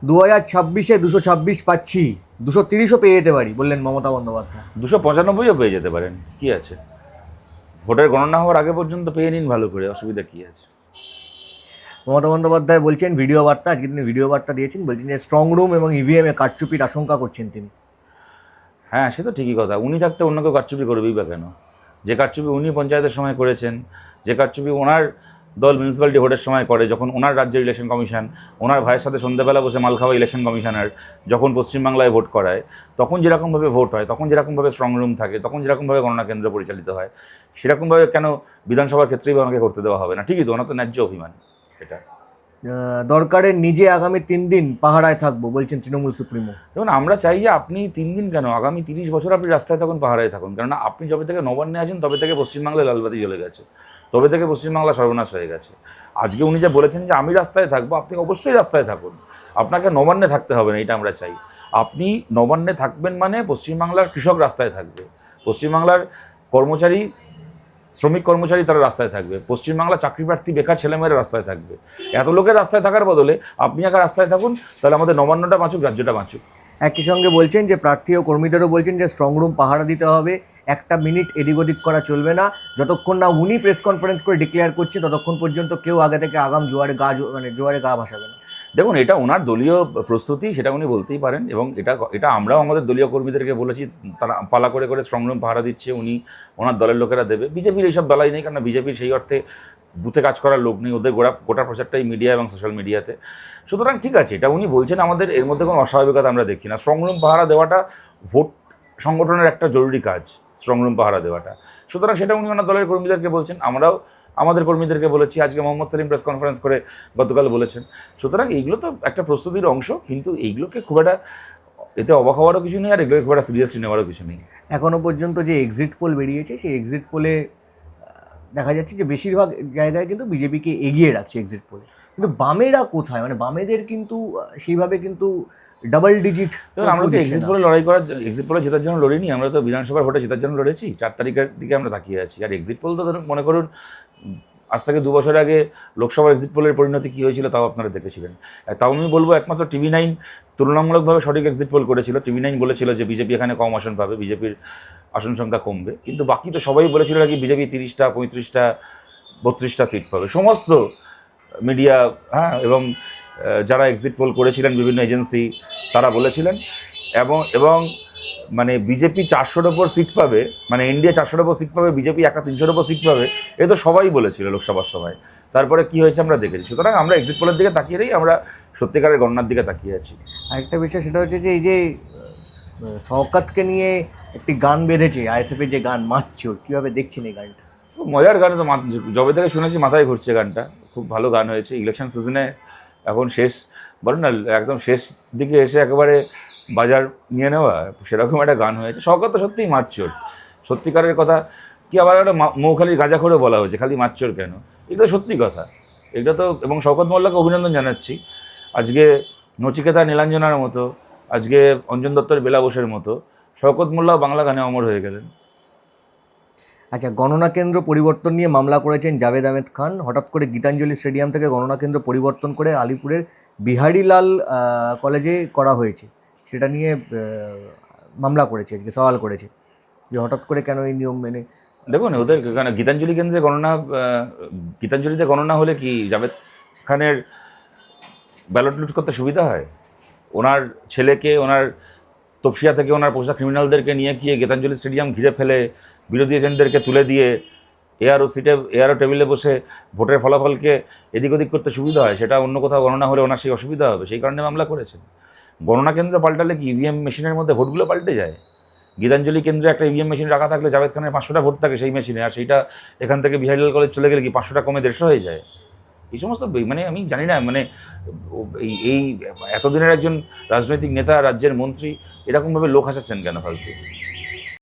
2026-এ 226 পাচ্ছি, 230ও পেয়ে যেতে পারি বললেন মমতা বন্দ্যোপাধ্যায়। 295ও পেয়ে যেতে পারেন, কি আছে? ভোটের গণনা হওয়ার আগে পর্যন্ত পেয়ে নিন, ভালো করে, অসুবিধা কি আছে? মমতা বন্দ্যোপাধ্যায় বলছেন ভিডিও বার্তা, আজকে তিনি ভিডিও বার্তা দিয়েছেন, বলছেন যে স্ট্রং রুম এবং ইভিএমে কারচুপির আশঙ্কা করছেন তিনি। হ্যাঁ, সে তো ঠিকই কথা। উনি থাকতে অন্য কেউ কারচুপি করবেই বা কেন? যে কারচুপি উনি পঞ্চায়েতের সময় করেছেন, যে কারচুপি ওনার দল মিউনিসিপ্যালিটি ভোটের সময় করে, যখন ওনার রাজ্যের ইলেকশন কমিশন ওনার ভাইয়ের সাথে সন্ধ্যাবেলা বসে মাল খাওয়া ইলেকশন কমিশনার যখন পশ্চিমবাংলায় ভোট করায়, তখন যেরকমভাবে ভোট হয়, তখন যেরকমভাবে স্ট্রং রুম থাকে, তখন যেরকমভাবে গণনা কেন্দ্র পরিচালিত হয়, সেরকমভাবে কেন বিধানসভার ক্ষেত্রেই বা ওনাকে করতে দেওয়া হবে না? ঠিকই তো, ওনার তো ন্যায্য অভিমান এটা। দরকারে নিজে আগামী 3 দিন পাহারায় থাকবো বলছেন তৃণমূল সুপ্রিমো। দেখুন, আমরা চাই যে আপনি 3 দিন কেন, আগামী 30 বছর আপনি রাস্তায় থাকুন, পাহারায় থাকুন। কেননা আপনি যবে থেকে নবান্নে আছেন তবে থেকে পশ্চিমবাংলায় লালবাতি জ্বলে গেছে, তবে থেকে পশ্চিমবাংলা সর্বনাশ হয়ে গেছে। আজকে উনি যা বলেছেন যে আমি রাস্তায় থাকবো, আপনি অবশ্যই রাস্তায় থাকুন, আপনাকে নবান্নে থাকতে হবে না, এটা আমরা চাই। আপনি নবান্নে থাকবেন মানে পশ্চিমবাংলার কৃষক রাস্তায় থাকবে, পশ্চিমবাংলার কর্মচারী, শ্রমিক কর্মচারী তারা রাস্তায় থাকবে, পশ্চিমবাংলা চাকরি প্রার্থী বেকার ছেলেমেয়েরা রাস্তায় থাকবে। এত লোকের রাস্তায় থাকার বদলে আপনি একা রাস্তায় থাকুন, তাহলে আমাদের নবান্নটা বাঁচুক, রাজ্যটা বাঁচুক। একই সঙ্গে বলছেন যে প্রার্থী ও কর্মীদেরও বলছেন যে স্ট্রং রুম পাহারা দিতে হবে, একটা মিনিট এদিক ওদিক করা চলবে না, যতক্ষণ না উনি প্রেস কনফারেন্স করে ডিক্লেয়ার করছে ততক্ষণ পর্যন্ত কেউ আগে থেকে আগাম জোয়ারে গা ভাসাবে না। দেখুন, এটা ওনার দলীয় প্রস্তুতি, সেটা উনি বলতেই পারেন, এবং এটা আমরাও আমাদের দলীয় কর্মীদেরকে বলেছি, তারা পালা করে করে স্ট্রংরুম পাহারা দিচ্ছে, উনি ওনার দলের লোকেরা দেবে। বিজেপির এইসব বেলাই নেই, কারণ বিজেপির সেই অর্থে বুথে কাজ করার লোক নেই, ওদের গোটা প্রচারটাই মিডিয়া এবং সোশ্যাল মিডিয়াতে। সুতরাং ঠিক আছে, এটা উনি বলছেন, আমাদের এর মধ্যে কোনো অস্বাভাবিকতা আমরা দেখি না। স্ট্রংরুম পাহারা দেওয়াটা ভোট সংগঠনের একটা জরুরি কাজ, স্ট্রংরুম পাহারা দেওয়াটা। সুতরাং সেটা উনি ওনার দলের কর্মীদেরকে বলছেন, আমরাও আমাদের কর্মীদেরকে বলেছি, আজকে মোহাম্মদ সেলিম প্রেস কনফারেন্স করে গতকাল বলেছেন। সুতরাং এইগুলো তো একটা প্রস্তুতির অংশ, কিন্তু এইগুলোকে খুব একটা এতে অবাক হওয়ারও কিছু নেই, আর এগুলোকে খুব একটা সিরিয়াসলি নেওয়ারও কিছু নেই। এখনও পর্যন্ত যে এক্সিট পোল বেরিয়েছে সেই এক্সিট পোলে দেখা যাচ্ছে যে বেশিরভাগ জায়গায় কিন্তু বিজেপিকে এগিয়ে রাখছে এক্সিট পোলে, কিন্তু বামেরা কোথায়, মানে বামেদের কিন্তু সেইভাবে কিন্তু ডাবল ডিজিট। দেখুন, আমরা তো এক্সিট পোলে এক্সিট পোলে জেতার জন্য লড়িনি, আমরা তো বিধানসভার ভোটে জেতার জন্য লড়েছি। 4 তারিখের দিকে আমরা তাকিয়ে আছি। আর এক্সিট পোল তো ধরুন, মনে করুন আজ থেকে 2 বছর আগে লোকসভার এক্সিট পোলের পরিণতি কী হয়েছিল তাও আপনারা দেখেছিলেন। তাও আমি বলবো একমাত্র TV9 তুলনামূলকভাবে সঠিক এক্সিট পোল করেছিল। TV9 বলেছিল যে বিজেপি এখানে কম আসন পাবে, বিজেপির আসন সংখ্যা কমবে, কিন্তু বাকি তো সবাই বলেছিল নাকি বিজেপি 30টা 35টা 32টা সিট পাবে। সমস্ত মিডিয়া, হ্যাঁ, এবং যারা এক্সিট পোল করেছিলেন বিভিন্ন এজেন্সি, তারা বলেছিলেন, এবং মানে বিজেপি 400-র ওপর সিট পাবে, মানে ইন্ডিয়া 400-র ওপর সিট পাবে, বিজেপি একা 300-র ওপর সিট পাবে, এ তো সবাই বলেছিল লোকসভার সময়। তারপরে কি হয়েছে আমরা দেখেছি। সুতরাং আমরা এক্সিট পোলের দিকে তাকিয়েই আমরা সত্যিকারের গণনার দিকে তাকিয়ে আছি। আরেকটা বিষয় সেটা হচ্ছে যে এই যে শওকতকে নিয়ে একটি গান বেঁধেছে আইএসএফের, যে গান মাতচোর, কীভাবে দেখছেন এই গানটা? খুব মজার গান, তো যবে থেকে শুনেছি মাথায় ঘুরছে গানটা। খুব ভালো গান হয়েছে। ইলেকশন সিজনে এখন শেষ, বলেন না, একদম শেষ দিকে এসে একেবারে বাজার নিয়ে নেওয়া, সেরকম একটা গান হয়েছে। শওকত তো সত্যিই মাতচোর, সত্যিকারের কথা। কি আবার একটা মৌখালির গাঁজা করে বলা হয়েছে, খালি মাতচোর কেন? এটা সত্যি কথা, এটা তো। এবং শওকত মোল্লাকে অভিনন্দন জানাচ্ছি। আজকে নচিকেতা নীলাঞ্জনার মতো, আজকে অঞ্জন দত্তর বেলা বোসের মতো শওকত মোল্লাও বাংলা গানে অমর হয়ে গেলেন। আচ্ছা, গণনা কেন্দ্র পরিবর্তন নিয়ে মামলা করেছেন জাভেদ আহমেদ খান। হঠাৎ করে গীতাঞ্জলি স্টেডিয়াম থেকে গণনা কেন্দ্র পরিবর্তন করে আলিপুরের বিহারীলাল কলেজে করা হয়েছে, সেটা নিয়ে মামলা করেছে, আজকে সওয়াল করেছে যে হঠাৎ করে কেন এই নিয়ম মেনে। দেখুন, ওদের গীতাঞ্জলি কেন্দ্রে গণনা, গীতাঞ্জলিতে গণনা হলে কি জাভেদ খানের ব্যালট লুট করতে সুবিধা হয়? ওনার ছেলেকে, ওনার তপসিয়া থেকে ওনার পোষা ক্রিমিনালদেরকে নিয়ে গিয়ে গীতাঞ্জলি স্টেডিয়াম ঘিরে ফেলে বিরোধী এজেন্টদেরকে তুলে দিয়ে এআরও টেবিলে বসে ভোটের ফলাফলকে এদিক ওদিক করতে সুবিধা হয়? সেটা অন্য কোথাও গণনা হলে ওনার সেই অসুবিধা হবে, সেই কারণে মামলা করেছেন। গণনা কেন্দ্র পাল্টালে কি ইভিএম মেশিনের মধ্যে ভোটগুলো পাল্টে যায়? গীতাঞ্জলি কেন্দ্রে একটা ইভিএম মেশিন রাখা থাকলে জাভেদ খানের 500টা ভোট থাকে সেই মেশিনে, আর সেইটা এখান থেকে বিহারীলাল কলেজ চলে গেলে কি 500টা কমে 150 হয়ে যায়? এই সমস্ত মানে আমি জানি না, মানে এই এতদিনের একজন রাজনৈতিক নেতা, রাজ্যের মন্ত্রী, এরকমভাবে লোক হাসাচ্ছেন কেন ফালতু?